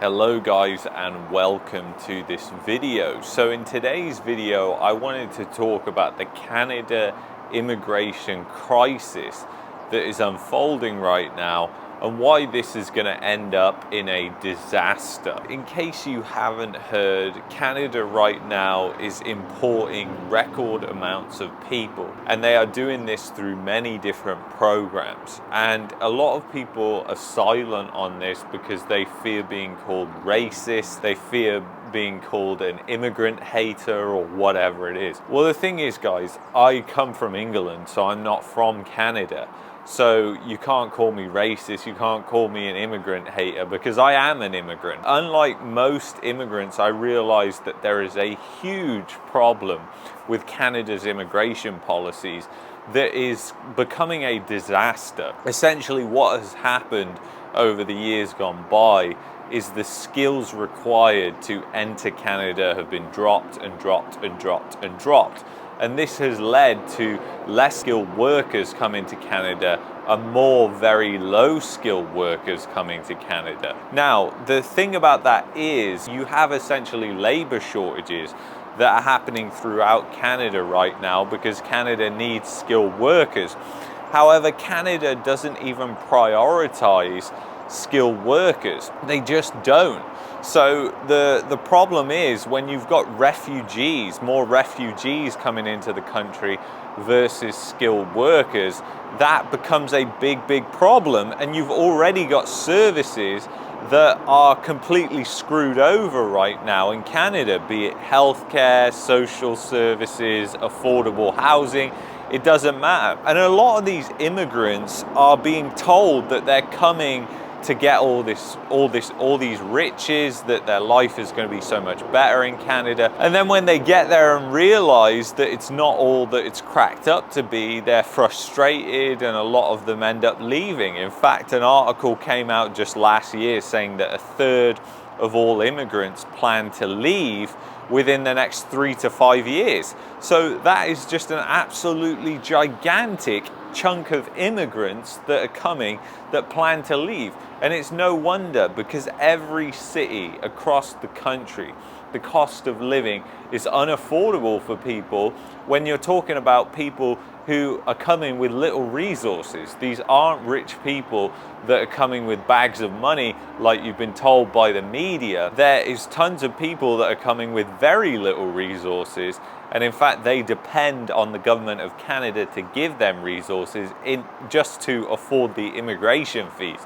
Hello guys and welcome to this video. So in today's video I wanted to talk about the Canada immigration crisis that is unfolding right now and why this is going to end up in a disaster. In case you haven't heard, Canada right now is importing record amounts of people, and they are doing this through many different programs. And a lot of people are silent on this because they fear being called racist, they fear being called an immigrant hater or whatever it is. Well, the thing is, guys, I come from England, so I'm not from Canada. So you can't call me racist, you can't call me an immigrant hater, because I am an immigrant. Unlike most immigrants, I realize that there is a huge problem with Canada's immigration policies that is becoming a disaster. Essentially, what has happened over the years gone by is the skills required to enter Canada have been dropped and dropped and dropped and dropped. And this has led to less skilled workers coming to Canada and more very low skilled workers coming to Canada. Now, the thing about that is you have essentially labor shortages that are happening throughout Canada right now because Canada needs skilled workers. However, Canada doesn't even prioritize skilled workers. They just don't. So the problem is when you've got refugees, more refugees coming into the country versus skilled workers, that becomes a big problem, and you've already got services that are completely screwed over right now in Canada, be it healthcare, social services, affordable housing. It doesn't matter. And a lot of these immigrants are being told that they're coming to get all these riches, that their life is going to be so much better in Canada. And then when they get there and realize that it's not all that it's cracked up to be, they're frustrated and a lot of them end up leaving. In fact, an article came out just last year saying that a third of all immigrants plan to leave within the next 3 to 5 years. So that is just an absolutely gigantic chunk of immigrants that are coming that plan to leave. And it's no wonder, because every city across the country, the cost of living is unaffordable for people when you're talking about people who are coming with little resources. These aren't rich people that are coming with bags of money like you've been told by the media. There is tons of people that are coming with very little resources, and in fact they depend on the government of Canada to give them resources just to afford the immigration fees.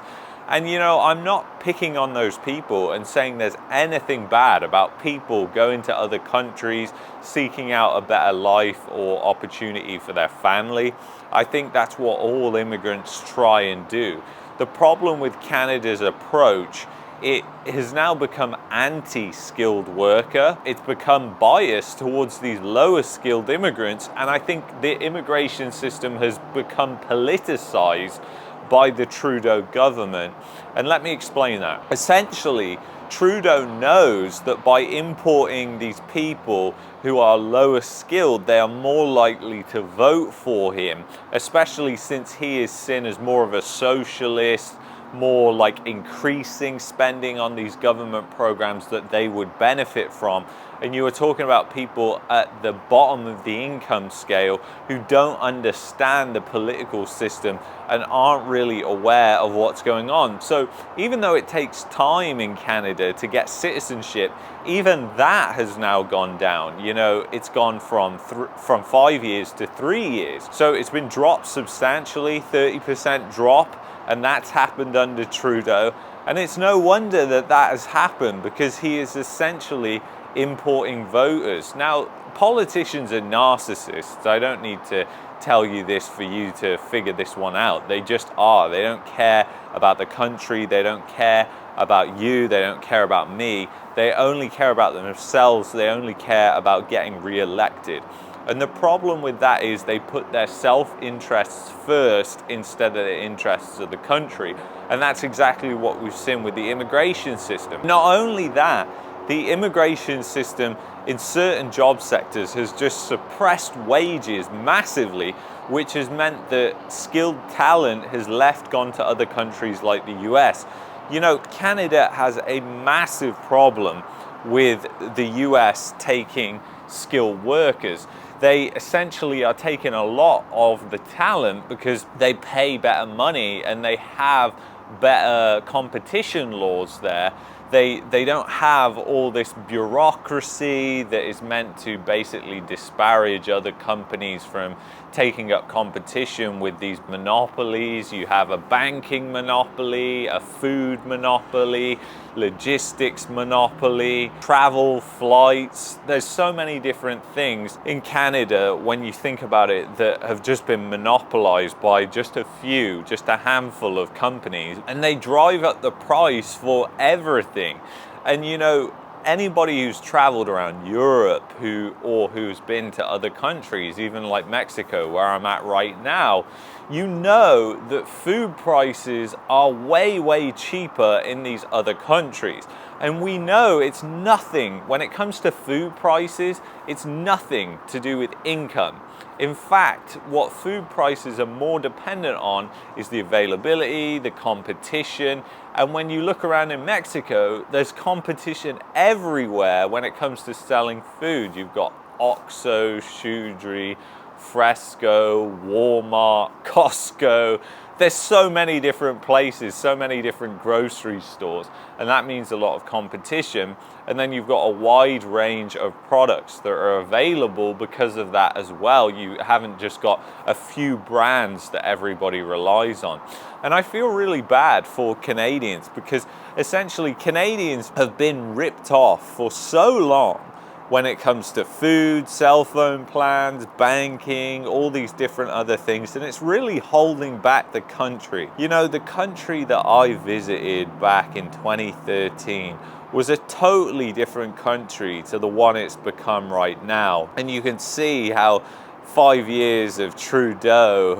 And you know, I'm not picking on those people and saying there's anything bad about people going to other countries, seeking out a better life or opportunity for their family. I think that's what all immigrants try and do. The problem with Canada's approach, it has now become anti-skilled worker. It's become biased towards these lower skilled immigrants. And I think the immigration system has become politicized by the Trudeau government. And let me explain that. Essentially, Trudeau knows that by importing these people who are lower skilled, they are more likely to vote for him, especially since he is seen as more of a socialist, more like increasing spending on these government programs that they would benefit from. And you were talking about people at the bottom of the income scale who don't understand the political system and aren't really aware of what's going on. So even though it takes time in Canada to get citizenship, even that has now gone down. You know, it's gone from 5 years to 3 years. So it's been dropped substantially, 30% drop. And that's happened under Trudeau. And it's no wonder that that has happened, because he is essentially importing voters. Now, politicians are narcissists. I don't need to tell you this for you to figure this one out. They just are. They don't care about the country. They don't care about you. They don't care about me. They only care about themselves. They only care about getting re-elected. And the problem with that is they put their self-interests first instead of the interests of the country. And that's exactly what we've seen with the immigration system. Not only that, the immigration system in certain job sectors has just suppressed wages massively, which has meant that skilled talent has gone to other countries like the US. You know, Canada has a massive problem with the US taking skilled workers. They essentially are taking a lot of the talent because they pay better money and they have better competition laws there. They don't have all this bureaucracy that is meant to basically disparage other companies from taking up competition with these monopolies. You have a banking monopoly, a food monopoly, logistics monopoly, travel, flights. There's so many different things in Canada, when you think about it, that have just been monopolized by just a few, just a handful of companies, and they drive up the price for everything. And you know, anybody who's traveled around Europe who's been to other countries, even like Mexico, where I'm at right now, you know that food prices are way, way cheaper in these other countries. And we know it's nothing, when it comes to food prices, it's nothing to do with income. In fact, what food prices are more dependent on is the availability, the competition. And when you look around in Mexico, there's competition everywhere when it comes to selling food. You've got Oxxo, Shoodry, Fresco, Walmart, Costco. There's so many different places, so many different grocery stores, and that means a lot of competition. And then you've got a wide range of products that are available because of that as well. You haven't just got a few brands that everybody relies on. And I feel really bad for Canadians, because essentially Canadians have been ripped off for so long when it comes to food, cell phone plans, banking, all these different other things, and it's really holding back the country. You know, the country that I visited back in 2013 was a totally different country to the one it's become right now. And you can see how 5 years of Trudeau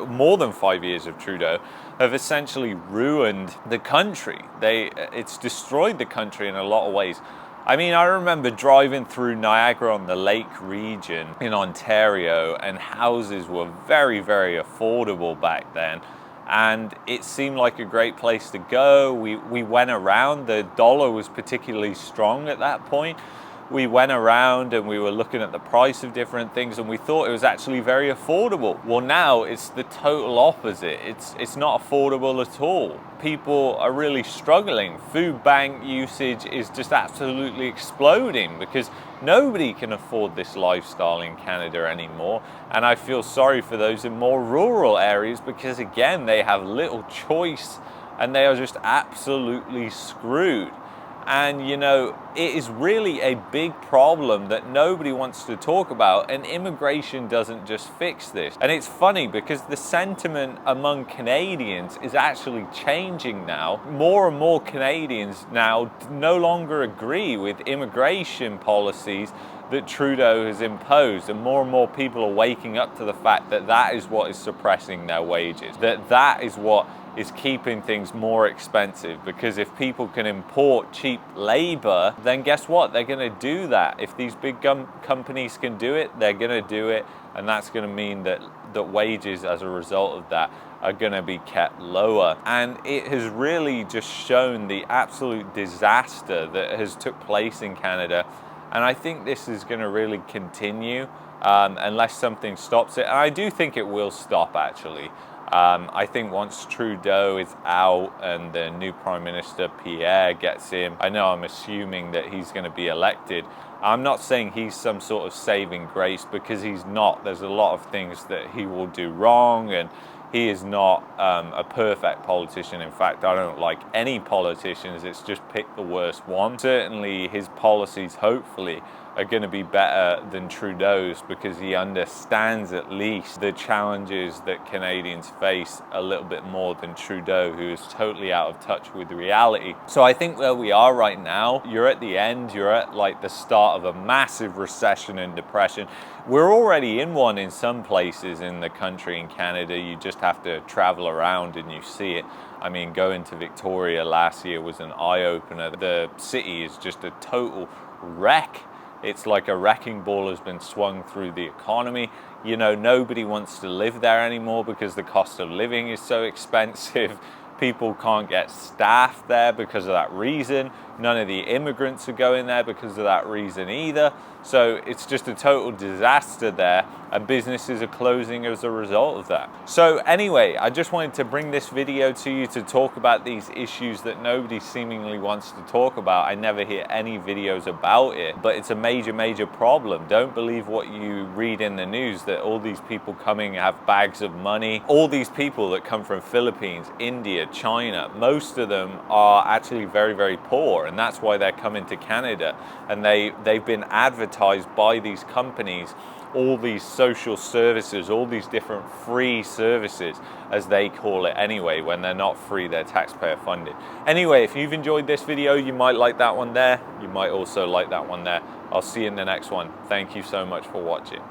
more than 5 years of Trudeau have essentially ruined the country. It's destroyed the country in a lot of ways. I mean, I remember driving through Niagara-on-the-Lake region in Ontario, and houses were very, very affordable back then. And it seemed like a great place to go. We went around. The dollar was particularly strong at that point. We went around and we were looking at the price of different things, and we thought it was actually very affordable. Well, now it's the total opposite. It's not affordable at all. People are really struggling. Food bank usage is just absolutely exploding because nobody can afford this lifestyle in Canada anymore. And I feel sorry for those in more rural areas, because again, they have little choice and they are just absolutely screwed. And you know, it is really a big problem that nobody wants to talk about, and immigration doesn't just fix this. And it's funny because the sentiment among Canadians is actually changing now. More and more Canadians now no longer agree with immigration policies that Trudeau has imposed, and more people are waking up to the fact that that is what is suppressing their wages, that is what is keeping things more expensive. Because if people can import cheap labor, then guess what? They're going to do that. If these big companies can do it, they're going to do it, and that's going to mean that wages as a result of that are going to be kept lower. And it has really just shown the absolute disaster that has took place in Canada. And I think this is going to really continue unless something stops it. And I do think it will stop, actually. I think once Trudeau is out and the new Prime Minister Pierre gets in, I'm assuming that he's going to be elected. I'm not saying he's some sort of saving grace, because he's not. There's a lot of things that he will do wrong, and he is not a perfect politician. In fact, I don't like any politicians. It's just pick the worst one. Certainly his policies, hopefully, are going to be better than Trudeau's, because he understands at least the challenges that Canadians face a little bit more than Trudeau, who is totally out of touch with reality. So I think where we are right now, you're at the end, you're at like the start of a massive recession and depression. We're already in one in some places in the country, in Canada. You just have to travel around and you see it. I mean, going to Victoria last year was an eye-opener. The city is just a total wreck. It's like a wrecking ball has been swung through the economy. You know, nobody wants to live there anymore because the cost of living is so expensive. People can't get staff there because of that reason. None of the immigrants are going there because of that reason either. So it's just a total disaster there, and businesses are closing as a result of that. So anyway, I just wanted to bring this video to you to talk about these issues that nobody seemingly wants to talk about. I never hear any videos about it, but it's a major problem. Don't believe what you read in the news, that all these people coming have bags of money. All these people that come from Philippines, India, China, most of them are actually very poor, and that's why they're coming to Canada. And they've been advertised by these companies all these social services, all these different free services, as they call it anyway. When they're not free, they're taxpayer funded. Anyway, if you've enjoyed this video, you might like that one there. You might also like that one there. I'll see you in the next one. Thank you so much for watching.